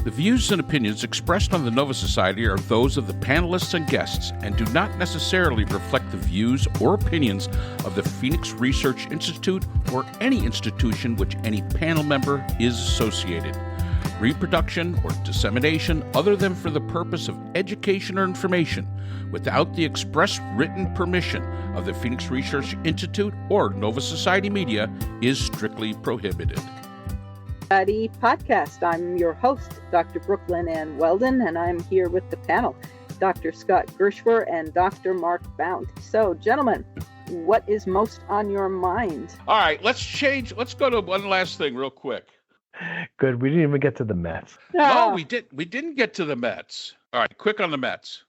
The views and opinions expressed on the Nova Society are those of the panelists and guests and do not necessarily reflect the views or opinions of the Phoenix Research Institute or any institution which any panel member is associated. Reproduction or dissemination other than for the purpose of education or information without the express written permission of the Phoenix Research Institute or Nova Society Media is strictly prohibited. Podcast. I'm your host, Dr. Brooklyn Ann Weldon, and I'm here with the panel, Dr. Scott Gershwer and Dr. Mark Bount. So, gentlemen, what is most on your mind? All right, let's go to one last thing real quick. Good. We didn't even get to the Mets. No, we didn't get to the Mets. All right, quick on the Mets.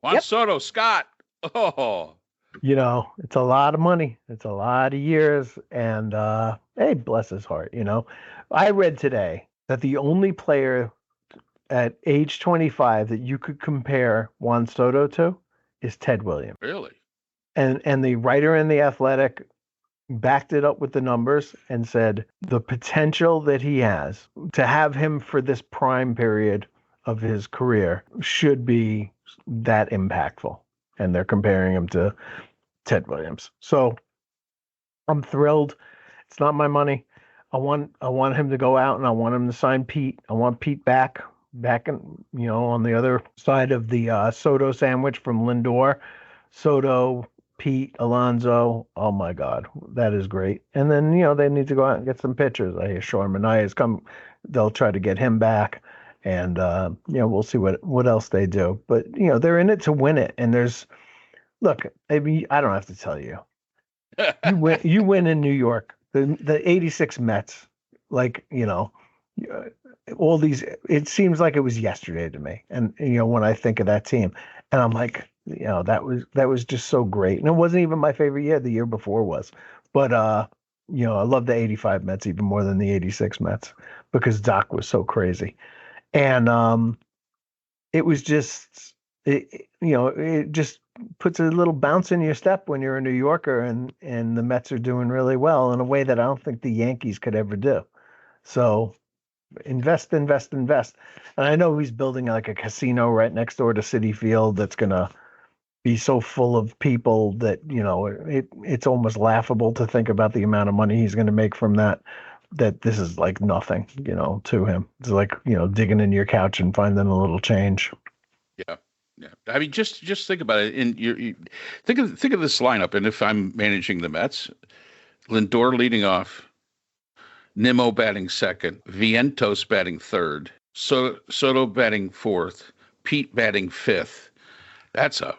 Juan Soto, Scott. Oh. You know, it's a lot of money. It's a lot of years. And, hey, bless his heart, you know. I read today that the only player at age 25 that you could compare Juan Soto to is Ted Williams. Really? And the writer in The Athletic backed it up with the numbers and said the potential that he has to have him for this prime period of his career should be that impactful. And they're comparing him to Ted Williams. So I'm thrilled. It's not my money. I want him to go out and I want him to sign Pete. I want Pete back in, you know, on the other side of the Soto sandwich from Lindor. Soto, Pete, Alonso. Oh my God, that is great. And then, you know, they need to go out and get some pitchers. I hear Sean Manaea has come. They'll try to get him back. And, you know, we'll see what else they do. But, you know, they're in it to win it. And look, I mean, I don't have to tell you. You win in New York. The 86 Mets, like, you know, all these, it seems like it was yesterday to me. And, you know, when I think of that team, and I'm like, you know, that was just so great. And it wasn't even my favorite year. The year before was. But, you know, I love the 85 Mets even more than the 86 Mets because Doc was so crazy. And it was just, you know, it just puts a little bounce in your step when you're a New Yorker and the Mets are doing really well in a way that I don't think the Yankees could ever do. So invest. And I know he's building like a casino right next door to Citi Field that's going to be so full of people that, you know, it's almost laughable to think about the amount of money he's going to make from that this is like nothing, you know, to him. It's like, you know, digging in your couch and finding a little change. Yeah. Yeah, I mean, just think about it. And you think of this lineup. And if I'm managing the Mets, Lindor leading off, Nimmo batting second, Vientos batting third, Soto batting fourth, Pete batting fifth. That's a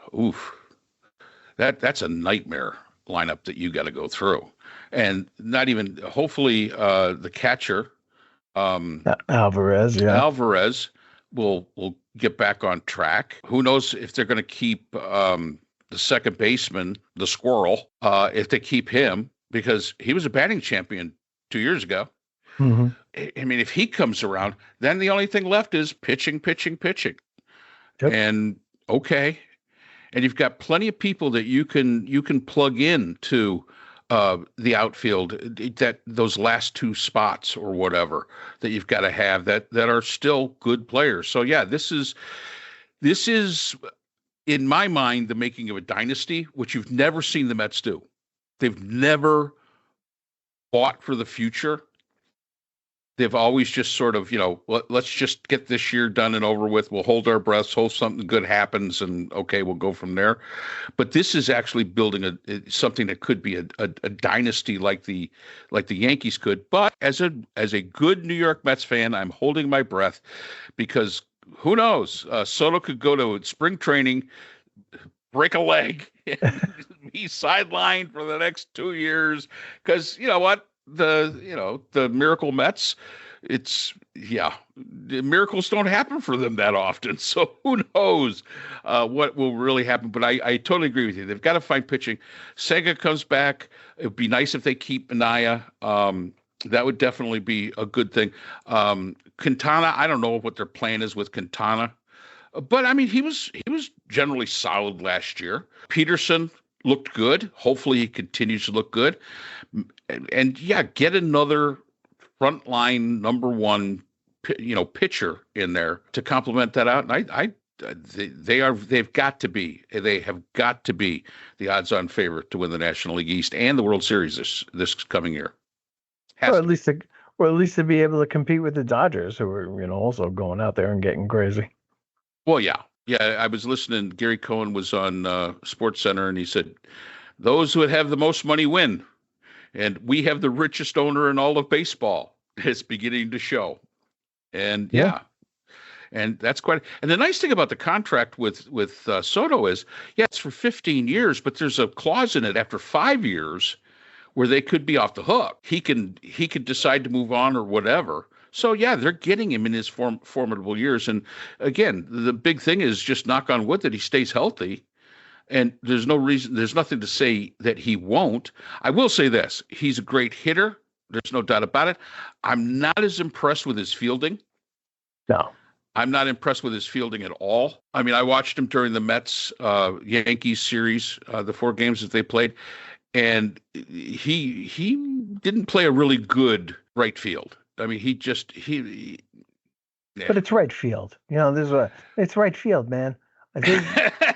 nightmare lineup that you got to go through, and not even hopefully the catcher Alvarez will get back on track. Who knows if they're going to keep the second baseman, the squirrel, if they keep him, because he was a batting champion 2 years ago. Mm-hmm. I mean, if he comes around, then the only thing left is pitching. Yep. And okay. And you've got plenty of people that you can plug in to the outfield, that those last two spots or whatever that you've got to have that are still good players. So yeah, this is in my mind the making of a dynasty, which you've never seen the Mets do. They've never fought for the future. They've always just sort of, you know, let's just get this year done and over with. We'll hold our breaths, hope something good happens, and okay, we'll go from there. But this is actually building something that could be a dynasty like the Yankees could. But as a good New York Mets fan, I'm holding my breath because who knows? Soto could go to spring training, break a leg, and be sidelined for the next 2 years because you know what? The Miracle Mets, the miracles don't happen for them that often. So who knows what will really happen. But I totally agree with you. They've got to find pitching. Senga comes back. It would be nice if they keep Manaea. That would definitely be a good thing. Quintana, I don't know what their plan is with Quintana. But, I mean, he was generally solid last year. Peterson looked good. Hopefully he continues to look good. And yeah, get another frontline number one pitcher in there to complement that out. And they've got to be the odds-on favorite to win the National League East and the World Series this coming year. Or at least to be able to compete with the Dodgers, who are also going out there and getting crazy. Well, yeah. I was listening. Gary Cohen was on Sports Center, and he said, "Those who have the most money win, and we have the richest owner in all of baseball." It's beginning to show, and yeah. And that's quite. And the nice thing about the contract with Soto is, it's for 15 years, but there's a clause in it after 5 years where they could be off the hook. He could decide to move on or whatever. So they're getting him in his formidable years. And again, the big thing is just knock on wood that he stays healthy. And there's nothing to say that he won't. I will say this: he's a great hitter. There's no doubt about it. I'm not as impressed with his fielding. No. I'm not impressed with his fielding at all. I mean, I watched him during the Mets Yankees series, the 4 games that they played, and he didn't play a really good right field. I mean, But it's right field. It's right field, man. I think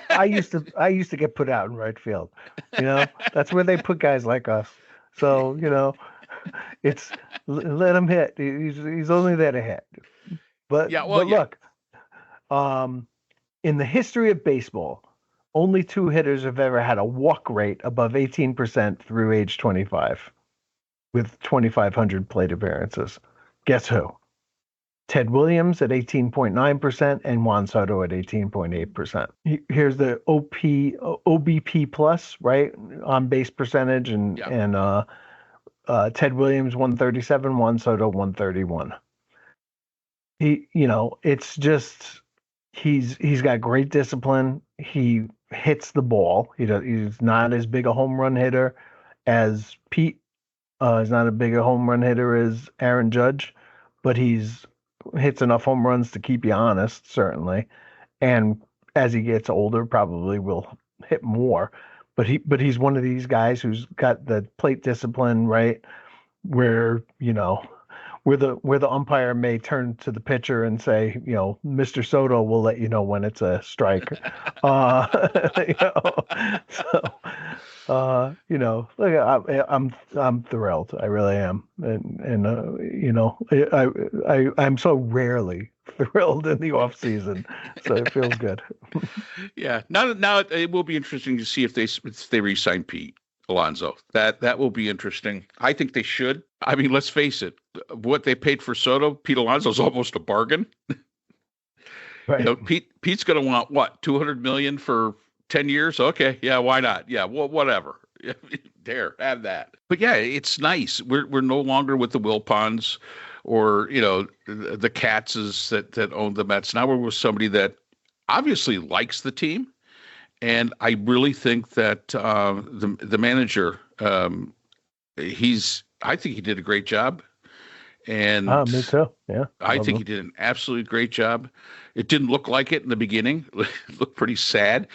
I used to get put out in right field. That's where they put guys like us. So it's let him hit. He's only there to hit. But look, in the history of baseball, only 2 hitters have ever had a walk rate above 18% through age 25, with 2,500 plate appearances. Guess who? Ted Williams at 18.9% and Juan Soto at 18.8%. Here's the OBP plus, right? On base percentage and Ted Williams 137, Juan Soto 131. It's just he's got great discipline. He hits the ball. He's not as big a home run hitter as Pete. He's not as big a home run hitter as Aaron Judge, but he's hits enough home runs to keep you honest, certainly. And as he gets older, probably will hit more. But he's one of these guys who's got the plate discipline, right? Where where the umpire may turn to the pitcher and say, Mr. Soto will let you know when it's a strike. Look, I'm thrilled. I really am, and I'm so rarely thrilled in the off season, so it feels good. Yeah. Now it will be interesting to see if they re-sign Pete Alonso. That will be interesting. I think they should. I mean, let's face it. What they paid for Soto, Pete Alonso's almost a bargain. Right. Pete's going to want what, $200 million for 10 years? Okay, yeah, why not? Yeah, well, whatever. There, have that. But yeah, it's nice. We're no longer with the Wilpons or the Katzes that own the Mets. Now we're with somebody that obviously likes the team. And I really think that the manager, I think he did a great job. And me too. Yeah, I think he did an absolutely great job. It didn't look like it in the beginning. It looked pretty sad.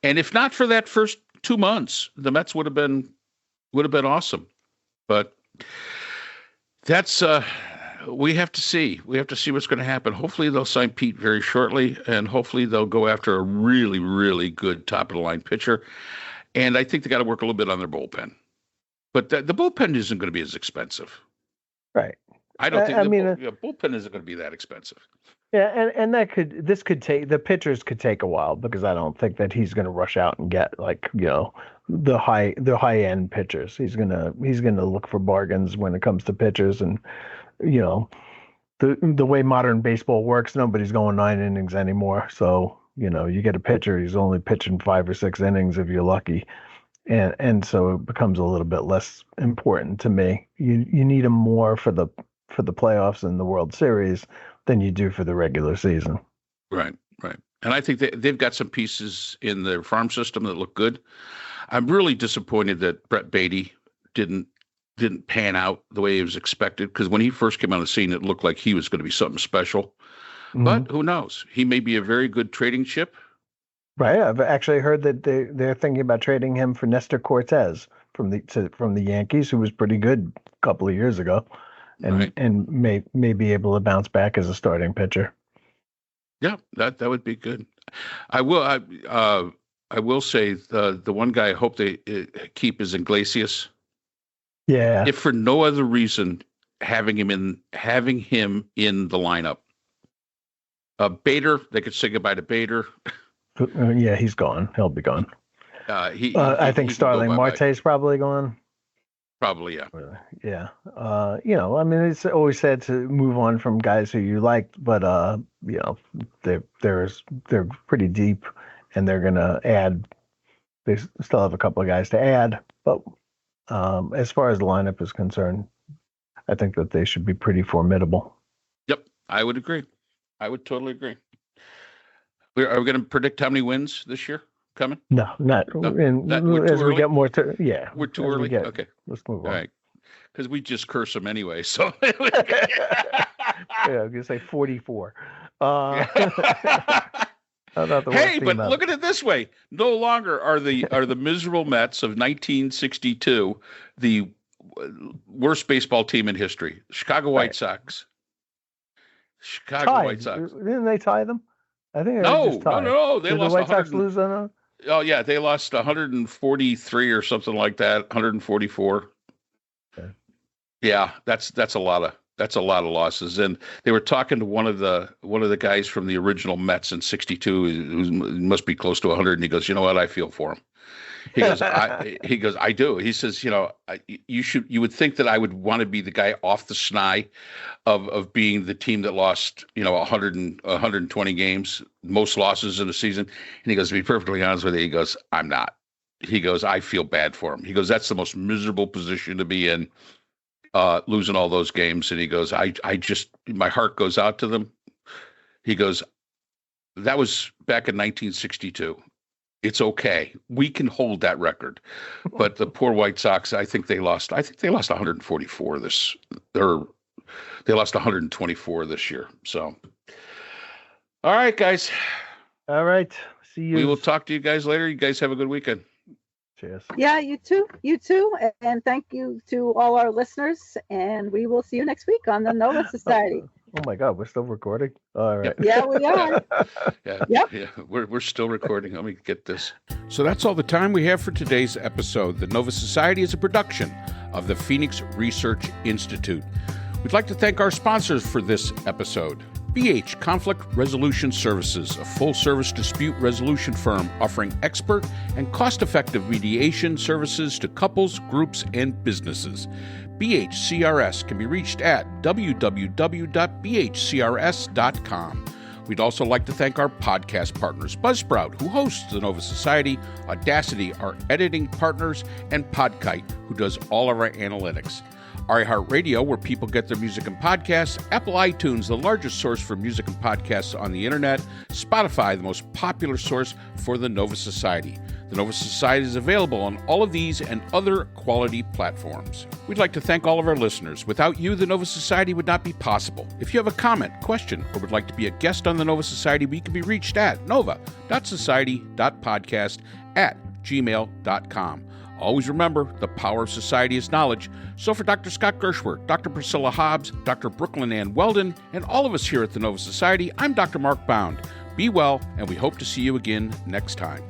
And if not for that first 2 months, the Mets would have been awesome. But that's we have to see. We have to see what's going to happen. Hopefully they'll sign Pete very shortly, and hopefully they'll go after a really, really good top-of-the-line pitcher. And I think they got to work a little bit on their bullpen. But the bullpen isn't going to be as expensive. Right. I don't think the bullpen isn't going to be that expensive. Yeah, and the pitchers could take a while, because I don't think that he's going to rush out and get the high end pitchers. He's gonna look for bargains when it comes to pitchers, and the way modern baseball works, nobody's going 9 innings anymore. So you get a pitcher, he's only pitching 5 or 6 innings if you're lucky, and so it becomes a little bit less important to me. You need him more for the playoffs and the World Series than you do for the regular season. Right. And I think they've got some pieces in their farm system that look good. I'm really disappointed that Brett Beatty didn't pan out the way he was expected, because when he first came on the scene, it looked like he was going to be something special. Mm-hmm. But who knows? He may be a very good trading chip. Right. I've actually heard that they're thinking about trading him for Nestor Cortez from the Yankees, who was pretty good a couple of years ago. and may be able to bounce back as a starting pitcher. Yeah, that would be good. I will say the one guy I hope they keep is Iglesias. Yeah. If for no other reason, having him in the lineup. Bader, they could say goodbye to Bader. Yeah, he's gone. He'll be gone. I think Starling Marte's probably gone. Probably, yeah. Yeah. I mean, it's always sad to move on from guys who you liked, but they're pretty deep, and they're gonna add. They still have a couple of guys to add, but as far as the lineup is concerned, I think that they should be pretty formidable. Yep, I would agree. I would totally agree. Are we going to predict how many wins this year coming? No, not. As we get more to, yeah. We're too early? Okay. Let's move on. All right. Because we just curse them anyway, so. Yeah, I'm going to say 44. Hey, but look at it this way. No longer are the miserable Mets of 1962 the worst baseball team in history. Chicago White Sox. White Sox. Didn't they tie them? I think no. They Did lost. The White Sox lose on them? Oh yeah, they lost 143 or something like that. 144. Okay. Yeah, that's a lot of losses. And they were talking to one of the guys from the original Mets in '62, who must be close to 100, and he goes, "You know what? I feel for him." He goes, I do. He says, you would think that I would want to be the guy off the snide of being the team that lost, 120 games, most losses in a season. And he goes, to be perfectly honest with you, he goes, I'm not. He goes, I feel bad for him. He goes, that's the most miserable position to be in, losing all those games. And he goes, I just, my heart goes out to them. He goes, that was back in 1962. It's okay. We can hold that record. But the poor White Sox, I think they lost 144 they lost 124 this year. So, all right, guys. All right. See you. We will talk to you guys later. You guys have a good weekend. Cheers. Yeah, you too. You too. And thank you to all our listeners. And we will see you next week on the Nova Society. Oh my God, we're still recording? All right. Yeah, we are. Yeah, we're still recording. Let me get this. So that's all the time we have for today's episode. The Nova Society is a production of the Phoenix Research Institute. We'd like to thank our sponsors for this episode. BH Conflict Resolution Services, a full-service dispute resolution firm offering expert and cost-effective mediation services to couples, groups, and businesses. BHCRS can be reached at www.bhcrs.com. We'd also like to thank our podcast partners, Buzzsprout, who hosts the Nova Society, Audacity, our editing partners, and Podkite, who does all of our analytics. IHeart Radio, where people get their music and podcasts, Apple iTunes, the largest source for music and podcasts on the internet, Spotify, the most popular source for the Nova Society. The Nova Society is available on all of these and other quality platforms. We'd like to thank all of our listeners. Without you, the Nova Society would not be possible. If you have a comment, question, or would like to be a guest on the Nova Society, we can be reached at nova.society.podcast@gmail.com. Always remember, the power of society is knowledge. So for Dr. Scott Gershwer, Dr. Priscilla Hobbs, Dr. Brooklyn Ann Weldon, and all of us here at the Nova Society, I'm Dr. Mark Bound. Be well, and we hope to see you again next time.